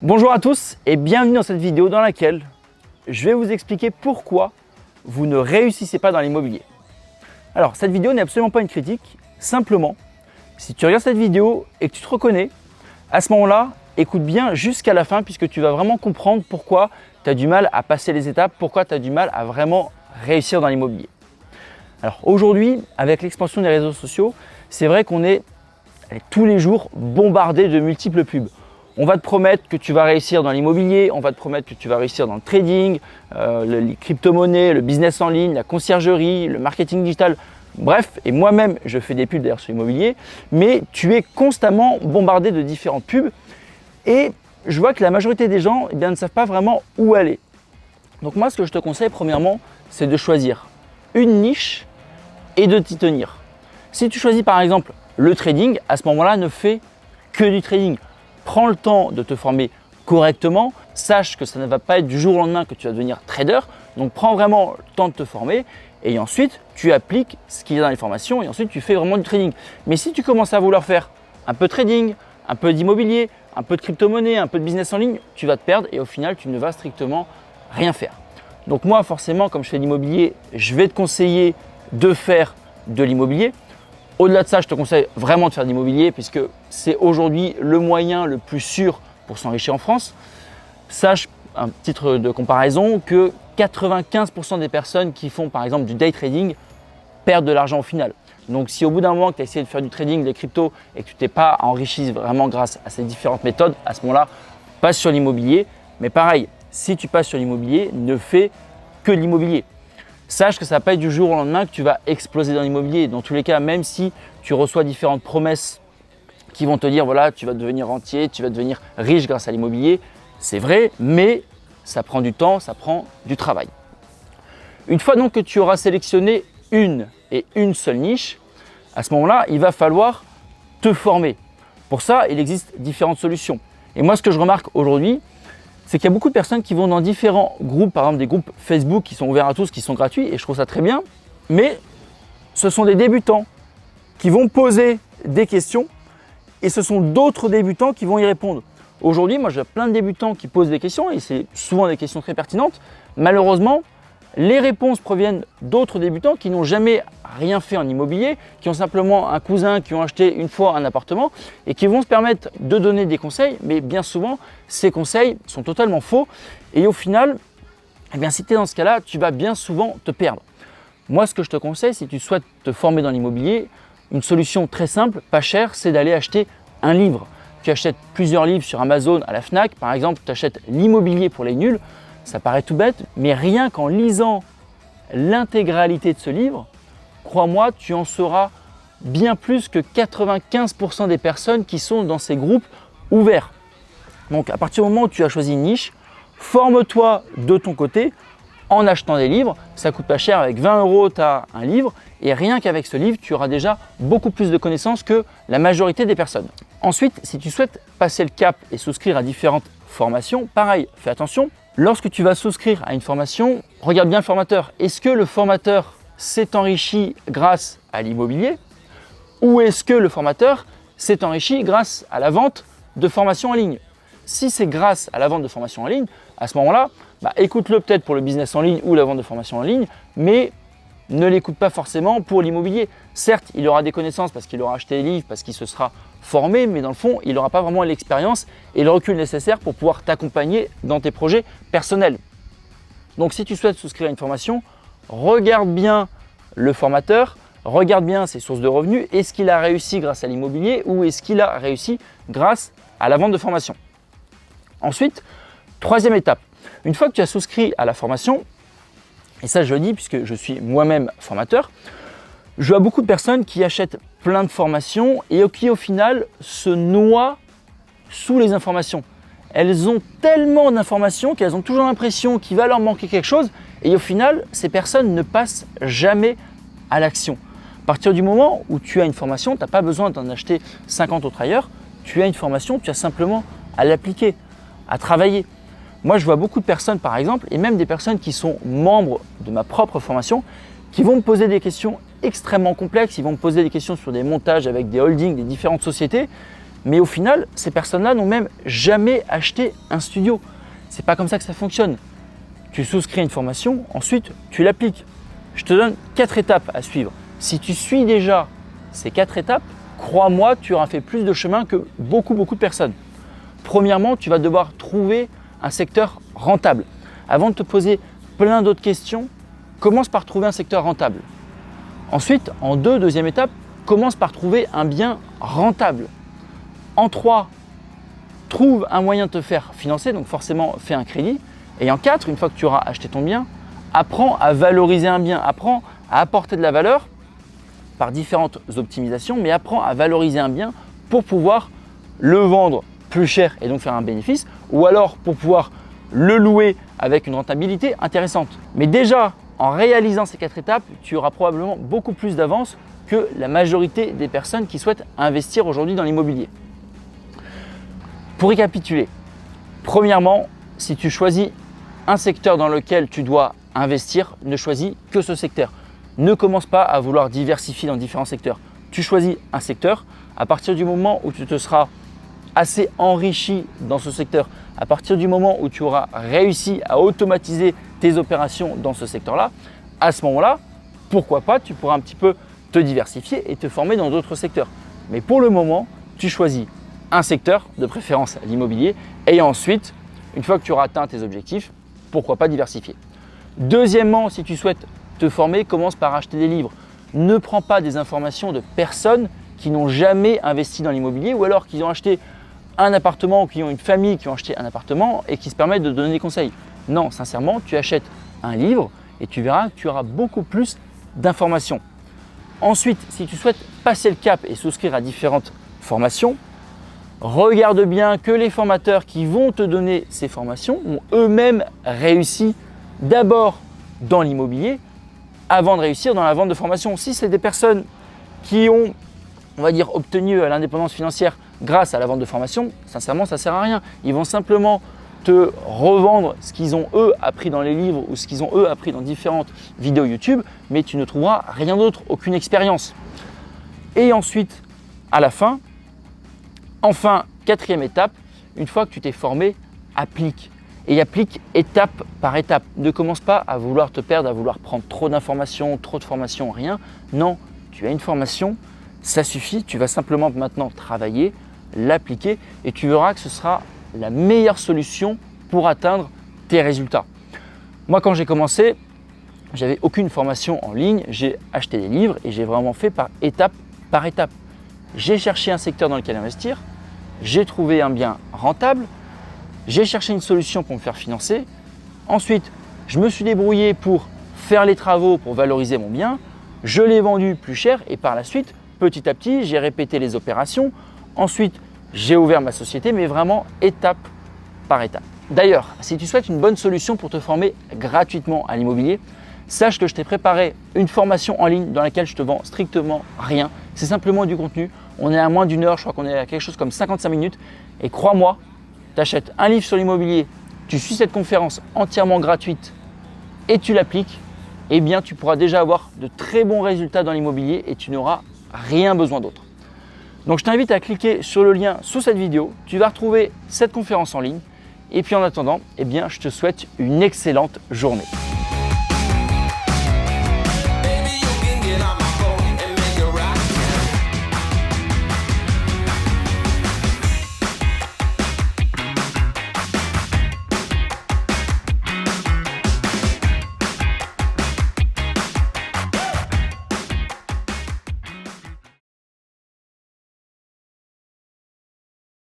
Bonjour à tous et bienvenue dans cette vidéo dans laquelle je vais vous expliquer pourquoi vous ne réussissez pas dans l'immobilier. Alors cette vidéo n'est absolument pas une critique, simplement si tu regardes cette vidéo et que tu te reconnais, à ce moment-là, écoute bien jusqu'à la fin puisque tu vas vraiment comprendre pourquoi tu as du mal à passer les étapes, pourquoi tu as du mal à vraiment réussir dans l'immobilier. Alors aujourd'hui, avec l'expansion des réseaux sociaux, c'est vrai qu'on est tous les jours bombardé de multiples pubs. On va te promettre que tu vas réussir dans l'immobilier, on va te promettre que tu vas réussir dans le trading, les crypto-monnaies, le business en ligne, la conciergerie, le marketing digital. Bref, et moi-même, je fais des pubs d'ailleurs sur l'immobilier, mais tu es constamment bombardé de différentes pubs et je vois que la majorité des gens ne savent pas vraiment où aller. Donc moi, ce que je te conseille premièrement, c'est de choisir une niche et de t'y tenir. Si tu choisis par exemple le trading, à ce moment-là, ne fais que du trading. Prends le temps de te former correctement, sache que ça ne va pas être du jour au lendemain que tu vas devenir trader, donc prends vraiment le temps de te former et ensuite tu appliques ce qu'il y a dans les formations et ensuite tu fais vraiment du trading. Mais si tu commences à vouloir faire un peu de trading, un peu d'immobilier, un peu de crypto-monnaie, un peu de business en ligne, tu vas te perdre et au final tu ne vas strictement rien faire. Donc moi forcément comme je fais de l'immobilier, je vais te conseiller de faire de l'immobilier. Au-delà de ça, je te conseille vraiment de faire de l'immobilier puisque c'est aujourd'hui le moyen le plus sûr pour s'enrichir en France. Sache, un titre de comparaison, que 95% des personnes qui font par exemple du day trading perdent de l'argent au final. Donc si au bout d'un moment que tu as essayé de faire du trading, des cryptos et que tu t'es pas enrichi vraiment grâce à ces différentes méthodes, à ce moment-là, passe sur l'immobilier. Mais pareil, si tu passes sur l'immobilier, ne fais que l'immobilier. Sache que ça ne va pas être du jour au lendemain que tu vas exploser dans l'immobilier. Dans tous les cas, même si tu reçois différentes promesses qui vont te dire voilà, tu vas devenir rentier, tu vas devenir riche grâce à l'immobilier, c'est vrai, mais ça prend du temps, ça prend du travail. Une fois donc que tu auras sélectionné une et une seule niche, à ce moment-là, il va falloir te former. Pour ça, il existe différentes solutions. Et moi, ce que je remarque aujourd'hui, c'est qu'il y a beaucoup de personnes qui vont dans différents groupes, par exemple des groupes Facebook qui sont ouverts à tous, qui sont gratuits et je trouve ça très bien. Mais ce sont des débutants qui vont poser des questions et ce sont d'autres débutants qui vont y répondre. Aujourd'hui, moi, j'ai plein de débutants qui posent des questions et c'est souvent des questions très pertinentes. Malheureusement, les réponses proviennent d'autres débutants qui n'ont jamais rien fait en immobilier, qui ont simplement un cousin qui ont acheté une fois un appartement et qui vont se permettre de donner des conseils, mais bien souvent, ces conseils sont totalement faux et au final, si tu es dans ce cas-là, tu vas bien souvent te perdre. Moi, ce que je te conseille, si tu souhaites te former dans l'immobilier, une solution très simple, pas chère, c'est d'aller acheter un livre. Tu achètes plusieurs livres sur Amazon, à la Fnac, par exemple, tu achètes l'immobilier pour les nuls. Ça paraît tout bête, mais rien qu'en lisant l'intégralité de ce livre, crois-moi, tu en sauras bien plus que 95% des personnes qui sont dans ces groupes ouverts. Donc à partir du moment où tu as choisi une niche, forme-toi de ton côté en achetant des livres. Ça ne coûte pas cher, avec 20 €, tu as un livre et rien qu'avec ce livre, tu auras déjà beaucoup plus de connaissances que la majorité des personnes. Ensuite, si tu souhaites passer le cap et souscrire à différentes formations, pareil, fais attention. Lorsque tu vas souscrire à une formation, regarde bien le formateur. Est-ce que le formateur s'est enrichi grâce à l'immobilier ou est-ce que le formateur s'est enrichi grâce à la vente de formations en ligne? Si c'est grâce à la vente de formations en ligne, à ce moment-là, écoute-le peut-être pour le business en ligne ou la vente de formations en ligne, mais ne l'écoute pas forcément pour l'immobilier. Certes, il aura des connaissances parce qu'il aura acheté des livres, parce qu'il se sera formé, mais dans le fond, il n'aura pas vraiment l'expérience et le recul nécessaire pour pouvoir t'accompagner dans tes projets personnels. Donc si tu souhaites souscrire à une formation, regarde bien le formateur, regarde bien ses sources de revenus. Est-ce qu'il a réussi grâce à l'immobilier ou est-ce qu'il a réussi grâce à la vente de formation? Ensuite, troisième étape, une fois que tu as souscrit à la formation, et ça je le dis puisque je suis moi-même formateur, je vois beaucoup de personnes qui achètent plein de formations et qui au final se noient sous les informations. Elles ont tellement d'informations qu'elles ont toujours l'impression qu'il va leur manquer quelque chose et au final, ces personnes ne passent jamais à l'action. À partir du moment où tu as une formation, tu n'as pas besoin d'en acheter 50 autres ailleurs, tu as une formation, tu as simplement à l'appliquer, à travailler. Moi, je vois beaucoup de personnes, par exemple, et même des personnes qui sont membres de ma propre formation, qui vont me poser des questions extrêmement complexes. Ils vont me poser des questions sur des montages avec des holdings, des différentes sociétés. Mais au final, ces personnes-là n'ont même jamais acheté un studio. C'est pas comme ça que ça fonctionne. Tu souscris une formation, ensuite tu l'appliques. Je te donne 4 étapes à suivre. Si tu suis déjà ces 4 étapes, crois-moi, tu auras fait plus de chemin que beaucoup de personnes. Premièrement, tu vas devoir trouver un secteur rentable. Avant de te poser plein d'autres questions, commence par trouver un secteur rentable. Ensuite, en deuxième étape, commence par trouver un bien rentable. En 3, trouve un moyen de te faire financer, donc forcément fais un crédit. Et en 4, une fois que tu auras acheté ton bien, apprends à valoriser un bien, apprends à apporter de la valeur par différentes optimisations, mais apprends à valoriser un bien pour pouvoir le vendre plus cher et donc faire un bénéfice, ou alors pour pouvoir le louer avec une rentabilité intéressante. Mais déjà, en réalisant ces 4 étapes, tu auras probablement beaucoup plus d'avance que la majorité des personnes qui souhaitent investir aujourd'hui dans l'immobilier. Pour récapituler, premièrement, si tu choisis un secteur dans lequel tu dois investir, ne choisis que ce secteur. Ne commence pas à vouloir diversifier dans différents secteurs. Tu choisis un secteur. À partir du moment où tu te seras assez enrichi dans ce secteur, à partir du moment où tu auras réussi à automatiser tes opérations dans ce secteur-là, à ce moment-là, pourquoi pas, tu pourras un petit peu te diversifier et te former dans d'autres secteurs. Mais pour le moment, tu choisis un secteur, de préférence l'immobilier, et ensuite, une fois que tu auras atteint tes objectifs, pourquoi pas diversifier. Deuxièmement, si tu souhaites te former, commence par acheter des livres. Ne prends pas des informations de personnes qui n'ont jamais investi dans l'immobilier ou alors qui ont acheté un appartement ou qui ont une famille qui ont acheté un appartement et qui se permettent de donner des conseils. Non, sincèrement, tu achètes un livre et tu verras que tu auras beaucoup plus d'informations. Ensuite, si tu souhaites passer le cap et souscrire à différentes formations, regarde bien que les formateurs qui vont te donner ces formations ont eux-mêmes réussi d'abord dans l'immobilier avant de réussir dans la vente de formation. Si c'est des personnes qui ont, on va dire, obtenu l'indépendance financière grâce à la vente de formation, sincèrement, ça ne sert à rien. Ils vont simplement te revendre ce qu'ils ont eux appris dans les livres ou ce qu'ils ont eux appris dans différentes vidéos YouTube, mais tu ne trouveras rien d'autre, aucune expérience. Et ensuite, à la fin, enfin, 4e étape, une fois que tu t'es formé, applique. Et applique étape par étape. Ne commence pas à vouloir te perdre, à vouloir prendre trop d'informations, trop de formations, rien. Non, tu as une formation, ça suffit. Tu vas simplement maintenant travailler, l'appliquer et tu verras que ce sera la meilleure solution pour atteindre tes résultats. Moi, quand j'ai commencé, j'avais aucune formation en ligne. J'ai acheté des livres et j'ai vraiment fait par étape. J'ai cherché un secteur dans lequel investir. J'ai trouvé un bien rentable. J'ai cherché une solution pour me faire financer. Ensuite, je me suis débrouillé pour faire les travaux pour valoriser mon bien. Je l'ai vendu plus cher et par la suite, petit à petit, j'ai répété les opérations. Ensuite, j'ai ouvert ma société, mais vraiment étape par étape. D'ailleurs, si tu souhaites une bonne solution pour te former gratuitement à l'immobilier, sache que je t'ai préparé une formation en ligne dans laquelle je te vends strictement rien. C'est simplement du contenu. On est à moins d'1 heure, je crois qu'on est à quelque chose comme 55 minutes. Et crois-moi, tu achètes un livre sur l'immobilier, tu suis cette conférence entièrement gratuite et tu l'appliques, eh bien tu pourras déjà avoir de très bons résultats dans l'immobilier et tu n'auras rien besoin d'autre. Donc je t'invite à cliquer sur le lien sous cette vidéo, tu vas retrouver cette conférence en ligne et puis en attendant, eh bien, je te souhaite une excellente journée.